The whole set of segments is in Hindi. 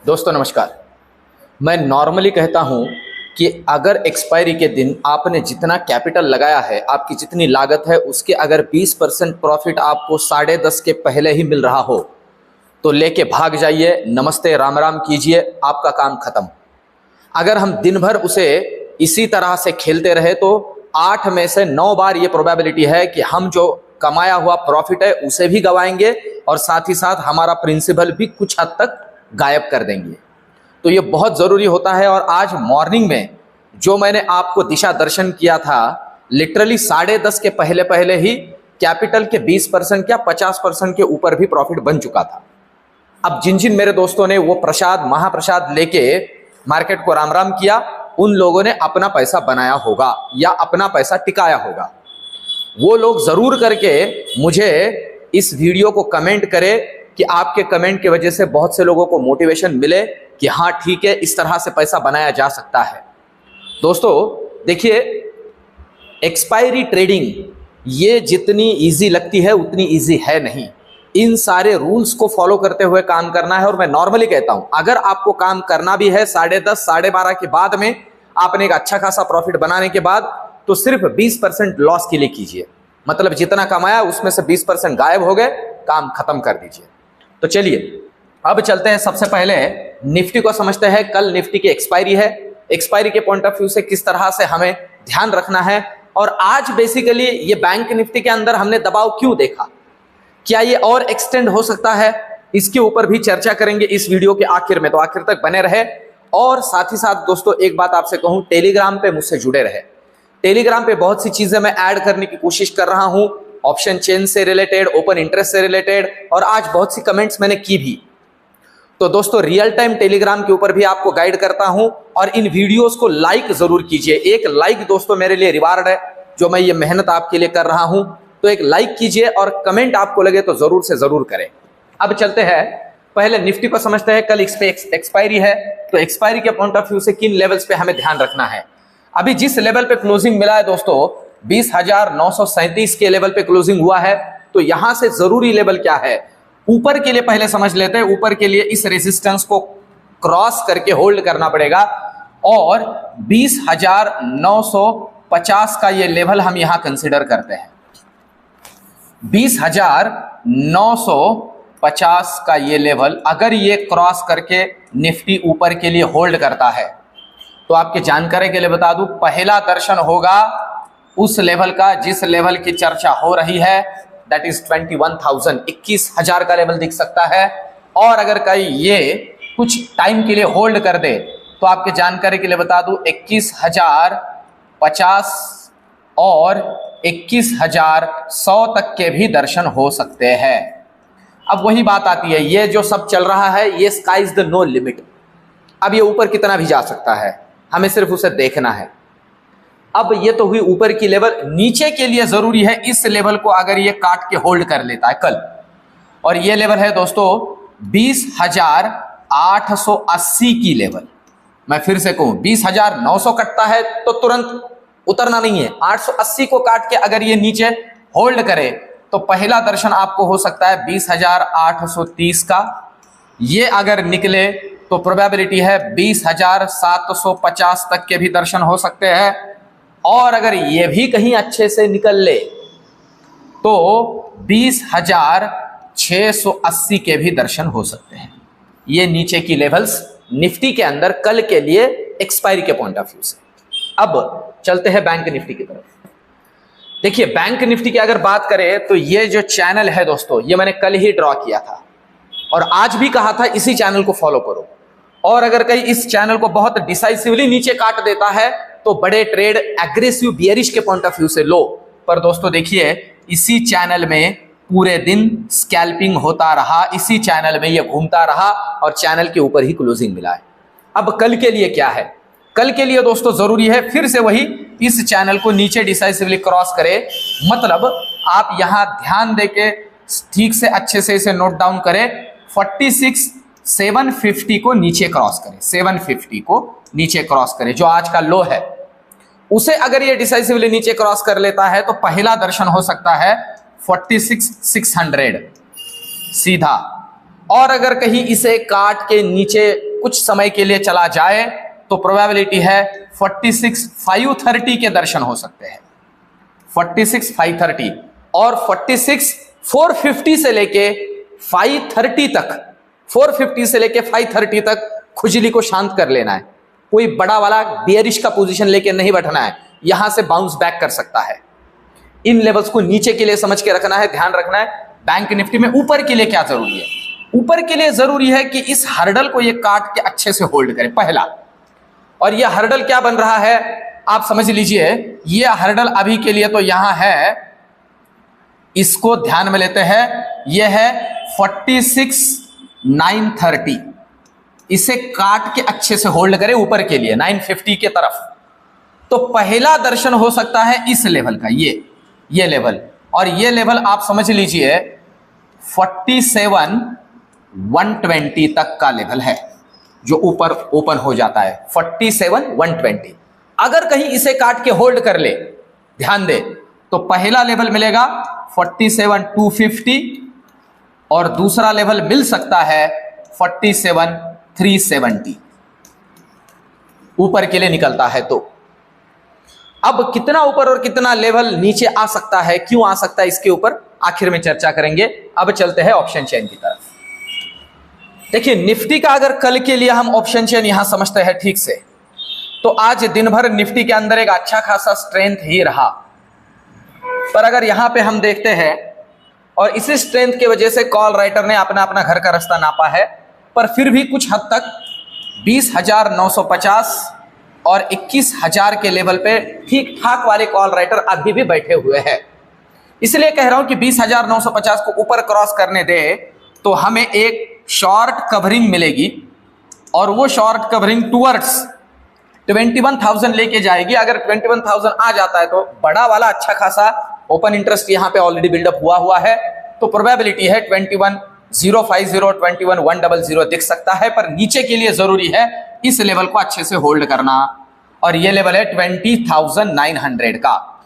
दोस्तों नमस्कार। मैं नॉर्मली कहता हूं कि अगर एक्सपायरी के दिन आपने जितना कैपिटल लगाया है, आपकी जितनी लागत है, उसके अगर 20% प्रॉफिट आपको 10:30 के पहले ही मिल रहा हो तो लेके भाग जाइए, नमस्ते राम राम कीजिए, आपका काम खत्म। अगर हम दिन भर उसे इसी तरह से खेलते रहे तो 8 में से 9 बार ये प्रोबेबिलिटी है कि हम जो कमाया हुआ प्रॉफिट है उसे भी गवाएंगे और साथ ही साथ हमारा प्रिंसिपल भी कुछ हद तक गायब कर देंगे। तो ये बहुत ज़रूरी होता है। और आज मॉर्निंग में जो मैंने आपको दिशा दर्शन किया था, लिटरली 10:30 के पहले पहले ही कैपिटल के 20% क्या 50% के ऊपर भी प्रॉफिट बन चुका था। अब जिन जिन मेरे दोस्तों ने वो प्रसाद महाप्रसाद लेके मार्केट को राम राम किया, उन लोगों ने अपना पैसा बनाया होगा या अपना पैसा टिकाया होगा। वो लोग ज़रूर करके मुझे इस वीडियो को कमेंट करें कि आपके कमेंट की वजह से बहुत से लोगों को मोटिवेशन मिले कि हाँ ठीक है, इस तरह से पैसा बनाया जा सकता है। दोस्तों देखिए, एक्सपायरी ट्रेडिंग ये जितनी इजी लगती है उतनी इजी है नहीं। इन सारे रूल्स को फॉलो करते हुए काम करना है। और मैं नॉर्मली कहता हूं, अगर आपको काम करना भी है 10:30 12:30 के बाद में, आपने एक अच्छा खासा प्रॉफिट बनाने के बाद, तो सिर्फ 20% लॉस के लिए कीजिए। मतलब जितना कमाया उसमें से 20% गायब हो गए, काम खत्म कर दीजिए। तो चलिए अब चलते हैं, सबसे पहले निफ्टी को समझते हैं। कल निफ्टी की एक्सपायरी है। एक्सपायरी के पॉइंट ऑफ व्यू से किस तरह से हमें ध्यान रखना है, और आज बेसिकली ये बैंक निफ्टी के अंदर हमने दबाव क्यों देखा, क्या ये और एक्सटेंड हो सकता है, इसके ऊपर भी चर्चा करेंगे इस वीडियो के आखिर में। तो आखिर तक बने रहे। और साथ ही साथ दोस्तों एक बात आपसे कहूं, टेलीग्राम पे मुझसे जुड़े रहे। टेलीग्राम पे बहुत सी चीजें मैं ऐड करने की कोशिश कर रहा हूं, ऑप्शन चेन से रिलेटेड, ओपन इंटरेस्ट से रिलेटेड, और आज बहुत सी कमेंट्स मैंने की भी। तो दोस्तों रियल टाइम टेलीग्राम के ऊपर भी आपको गाइड करता हूं। और इन वीडियोस को लाइक जरूर कीजिए। एक लाइक दोस्तों मेरे लिए रिवार्ड है, जो मैं ये मेहनत आपके लिए कर रहा हूं। तो एक लाइक कीजिए और कमेंट आपको लगे तो जरूर से जरूर करें। अब चलते हैं, पहले निफ्टी को समझते हैं। कल इस पे एक्सपायरी है, तो एक्सपायरी के पॉइंट ऑफ व्यू से किन लेवल्स पे हमें ध्यान रखना है। अभी जिस लेवल पे क्लोजिंग मिला है दोस्तों, 20,937 के लेवल पे क्लोजिंग हुआ है। तो यहां से जरूरी लेवल क्या है, ऊपर के लिए पहले समझ लेते हैं। ऊपर के लिए इस रेजिस्टेंस को क्रॉस करके होल्ड करना पड़ेगा, और 20,950 का ये लेवल हम यहां कंसीडर करते हैं। 20,950 का ये लेवल अगर ये क्रॉस करके निफ्टी ऊपर के लिए होल्ड करता है, तो आपके जानकारी के लिए बता दूं, पहला दर्शन होगा उस लेवल का जिस लेवल की चर्चा हो रही है, दैट इज 21,000, 21,000 का लेवल दिख सकता है। और अगर कहीं ये कुछ टाइम के लिए होल्ड कर दे, तो आपके जानकारी के लिए बता दूं 21,050 और 21,100 तक के भी दर्शन हो सकते हैं। अब वही बात आती है, ये जो सब चल रहा है ये sky is the no limit. अब ये ऊपर कितना भी जा सकता है, हमें सिर्फ उसे देखना है। अब ये तो हुई ऊपर की लेवल। नीचे के लिए जरूरी है इस लेवल को अगर ये काट के होल्ड कर लेता है कल, और ये लेवल है दोस्तों 20,880 की लेवल। मैं फिर से कहूं, 20,900 कटता है तो तुरंत उतरना नहीं है। 880 को काट के अगर ये नीचे होल्ड करे तो पहला दर्शन आपको हो सकता है 20,830 का। ये अगर निकले तो प्रोबेबिलिटी है 20,750 तक के भी दर्शन हो सकते हैं। और अगर ये भी कहीं अच्छे से निकल ले तो 20,680 के भी दर्शन हो सकते हैं। ये नीचे की लेवल्स निफ्टी के अंदर कल के लिए एक्सपायरी के पॉइंट ऑफ व्यू से। अब चलते हैं बैंक निफ्टी की तरफ। देखिए बैंक निफ्टी की अगर बात करें तो ये जो चैनल है दोस्तों, ये मैंने कल ही ड्रॉ किया था और आज भी कहा था इसी चैनल को फॉलो करो। और अगर कहीं इस चैनल को बहुत डिसाइसिवली नीचे काट देता है तो बड़े ट्रेड एग्रेसिव बियरिश के पॉइंट ऑफ व्यू से लो। पर दोस्तों देखिए, इसी चैनल में पूरे दिन स्कैल्पिंग होता रहा, इसी चैनल में ये घूमता रहा और चैनल के ऊपर ही क्लोजिंग मिला है। अब कल के लिए क्या है, कल के लिए दोस्तों जरूरी है फिर से वही, इस चैनल को नीचे डिसाइसिवली क्रॉस करे। मतलब आप यहां ध्यान देके ठीक से अच्छे से इसे नोट डाउन करें। 46,750 को नीचे क्रॉस करें, 750 को नीचे क्रॉस करें, जो आज का लो है। उसे अगर ये डिसाइसिवली नीचे क्रॉस कर लेता है तो पहला दर्शन हो सकता है 46,600 सीधा। और अगर कहीं इसे काट के नीचे कुछ समय के लिए चला जाए तो प्रोबेबिलिटी है 46,530 के दर्शन हो सकते हैं, 46,530। और 46,450 से लेके 530 तक, 450 से लेके 530 तक खुजली को शांत कर लेना है। कोई बड़ा वाला बेयरिश का पोजीशन लेके नहीं बैठना है, यहां से बाउंस बैक कर सकता है। इन लेवल्स को नीचे के लिए समझ के रखना है, ध्यान रखना है। बैंक निफ्टी में ऊपर के लिए क्या जरूरी है? ऊपर के लिए जरूरी है कि इस हर्डल को ये काट के अच्छे से होल्ड करे, पहला। और ये हर्डल क्या बन रहा है आप समझ लीजिए। ये हर्डल अभी के लिए तो यहां है, इसको ध्यान में लेते हैं, ये है 46,930। इसे काट के अच्छे से होल्ड करे ऊपर के लिए 950 के तरफ। तो पहला दर्शन हो सकता है इस लेवल का, ये लेवल। और ये लेवल आप समझ लीजिए 47,120 तक का लेवल है, जो ऊपर ओपन हो जाता है 47,120। अगर कहीं इसे काट के होल्ड कर ले, ध्यान दे, तो पहला लेवल मिलेगा 47,250 और दूसरा लेवल मिल सकता है 47,370 ऊपर के लिए निकलता है। तो अब कितना ऊपर और कितना लेवल नीचे आ सकता है, क्यों आ सकता है, इसके ऊपर आखिर में चर्चा करेंगे। अब चलते हैं ऑप्शन चेन की तरफ। देखिए निफ्टी का अगर कल के लिए हम ऑप्शन चेन यहां समझते हैं ठीक से, तो आज दिन भर निफ्टी के अंदर एक अच्छा खासा स्ट्रेंथ ही रहा। पर अगर यहां पे हम देखते हैं, और इसी स्ट्रेंथ की वजह से कॉल राइटर ने अपना अपना घर का रास्ता नापा है, पर फिर भी कुछ हद तक 20,950 और 21,000 के लेवल पे ठीक ठाक वाले कॉल राइटर अभी भी बैठे हुए हैं। इसलिए कह रहा हूं कि 20,950 को ऊपर क्रॉस करने दे तो हमें एक शॉर्ट कवरिंग मिलेगी, और वो शॉर्ट कवरिंग टूवर्ड्स 21,000 लेके जाएगी। अगर 21,000 आ जाता है तो बड़ा वाला अच्छा खासा ओपन इंटरेस्ट यहां पे ऑलरेडी बिल्डअप हुआ है, तो प्रोबेबिलिटी है 21,050, 21,100 दिख सकता है। पर नीचे के लिए जरूरी है इस लेवल को अच्छे से होल्ड करना, और ये लेवल है 20,900 का।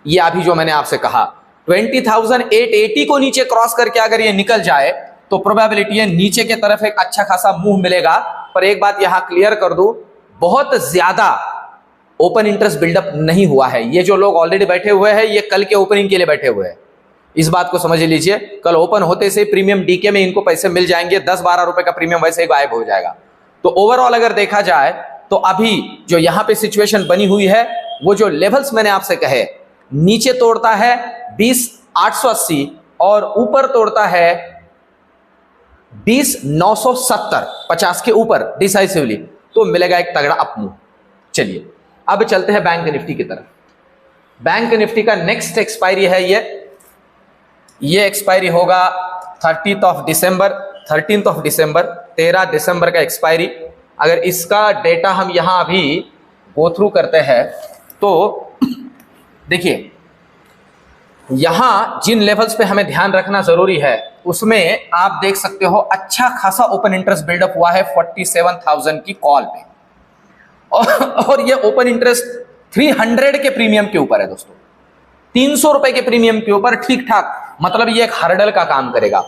ये अभी जो मैंने आपसे कहा 20,880 को नीचे क्रॉस करके अगर ये निकल जाए तो प्रोबेबिलिटी है नीचे के तरफ एक अच्छा खासा मूव मिलेगा। पर एक बात यहां क्लियर कर दूं, बहुत ज्यादा ओपन इंटरेस्ट बिल्डअप नहीं हुआ है। ये जो लोग ऑलरेडी बैठे हुए हैं ये कल के ओपनिंग के लिए बैठे हुए हैं, इस बात को समझ लीजिए। कल ओपन होते से प्रीमियम डीके में इनको पैसे मिल जाएंगे, 10-12 रुपए का प्रीमियम वैसे ही गायब हो जाएगा। तो ओवरऑल अगर देखा जाए तो अभी जो यहां पे सिचुएशन बनी हुई है, वो जो लेवल्स मैंने आपसे कहे, नीचे तोड़ता है 20,880 और ऊपर तोड़ता है 20,970, 50 के ऊपर डिसाइसिवली, तो मिलेगा एक तगड़ा अप मूव। चलिए अब चलते हैं बैंक निफ्टी की तरफ। बैंक निफ्टी का नेक्स्ट एक्सपायरी है ये एक्सपायरी होगा 13 दिसंबर, 13 दिसंबर का एक्सपायरी। अगर इसका डेटा हम यहां अभी गो थ्रू करते हैं तो देखिए यहां जिन लेवल्स पे हमें ध्यान रखना जरूरी है उसमें आप देख सकते हो अच्छा खासा ओपन इंटरेस्ट बिल्डअप हुआ है 47,000 की कॉल पे, और ये ओपन इंटरेस्ट 300 के प्रीमियम के ऊपर है दोस्तों, 300 रुपए के प्रीमियम के ऊपर ठीक ठाक। मतलब ये एक हर्डल का काम करेगा,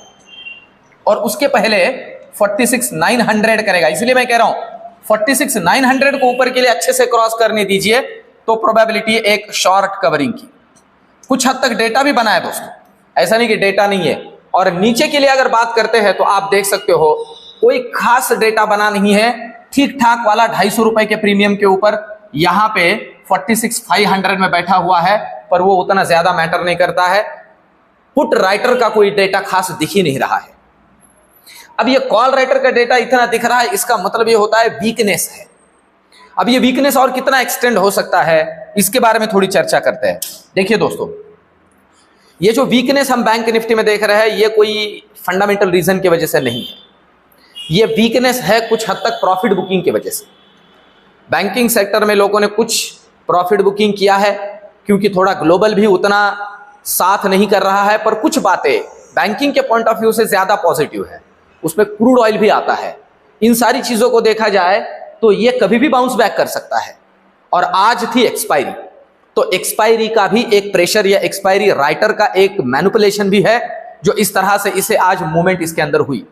और उसके पहले 46,900 करेगा। इसलिए मैं कह रहा हूं 46,900 को ऊपर के लिए अच्छे से क्रॉस करने दीजिए, तो प्रोबेबिलिटी एक शॉर्ट कवरिंग की। कुछ हद तक डेटा भी बना है दोस्तों, ऐसा नहीं कि डेटा नहीं है। और नीचे के लिए अगर बात करते हैं तो आप देख सकते हो कोई खास डेटा बना नहीं है, ठीक ठाक वाला 250 रुपए के प्रीमियम के ऊपर यहां पे 46,500 में बैठा हुआ है, पर वो उतना ज्यादा मैटर नहीं करता है। पुट राइटर का कोई डेटा खास दिख ही नहीं रहा है। अब ये कॉल राइटर का डेटा इतना दिख रहा है, इसका मतलब ये होता है वीकनेस है। अब ये वीकनेस और कितना एक्सटेंड हो सकता है, इसके बारे में थोड़ी चर्चा करते हैं। देखिए दोस्तों, ये जो वीकनेस हम बैंक निफ्टी में देख रहे हैं ये कोई फंडामेंटल रीजन की वजह से नहीं है, ये वीकनेस है कुछ हद तक प्रॉफिट बुकिंग की वजह से। बैंकिंग सेक्टर में लोगों ने कुछ प्रॉफिट बुकिंग किया है क्योंकि थोड़ा ग्लोबल भी उतना साथ नहीं कर रहा है, पर कुछ बातें बैंकिंग के पॉइंट ऑफ व्यू से ज्यादा पॉजिटिव है, उसमें क्रूड ऑयल भी आता है। इन सारी चीजों को देखा जाए तो ये कभी भी बाउंस बैक कर सकता है। और आज थी एक्सपायरी, तो एक्सपायरी का भी एक प्रेशर या एक्सपायरी राइटर का एक मैनिपुलेशन भी है, जो इस तरह से इसे आज मूवमेंट इसके अंदर हुई।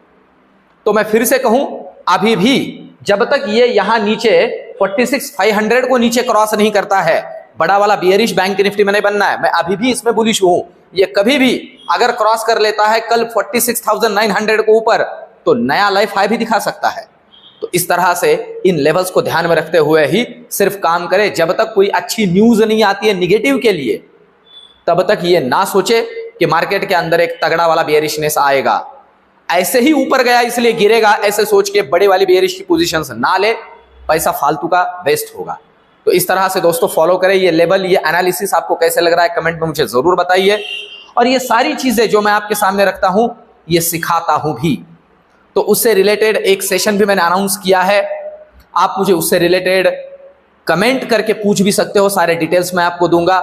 तो मैं फिर से कहूं, अभी भी जब तक ये यहां नीचे 46,500 को नीचे क्रॉस नहीं करता है, बड़ा वाला बियरिश बैंक निफ्टी में नहीं बनना है, मैं अभी भी इसमें बुलिश हूं। ये कभी भी अगर क्रॉस कर लेता है कल 46,900 को ऊपर, तो नया लाइफ हाई भी दिखा सकता है। तो इस तरह से इन लेवल्स को ध्यान में रखते हुए ही सिर्फ काम करें। जब तक कोई अच्छी न्यूज नहीं आती है निगेटिव के लिए, तब तक ये ना सोचे कि मार्केट के अंदर एक तगड़ा वाला बेयरिशनेस आएगा। ऐसे ही ऊपर गया इसलिए गिरेगा, ऐसे सोच के बड़े वाली बेयरिश की पोजीशंस ना ले, पैसा फालतू का वेस्ट होगा। तो इस तरह से दोस्तों फॉलो करें। ये लेवल, ये एनालिसिस आपको कैसे लग रहा है कमेंट में मुझे जरूर बताइए। और ये सारी चीजें जो मैं आपके सामने रखता हूं, ये सिखाता हूं भी, तो उससे रिलेटेड एक सेशन भी मैंने अनाउंस किया है। आप मुझे उससे रिलेटेड कमेंट करके पूछ भी सकते हो, सारे डिटेल्स मैं आपको दूंगा।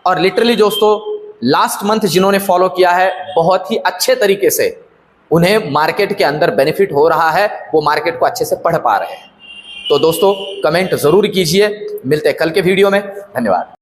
और लिटरली दोस्तों लास्ट मंथ जिन्होंने फॉलो किया है, बहुत ही अच्छे तरीके से उन्हें मार्केट के अंदर बेनिफिट हो रहा है, वो मार्केट को अच्छे से पढ़ पा रहे हैं। तो दोस्तों कमेंट जरूर कीजिए। मिलते हैं कल के वीडियो में। धन्यवाद।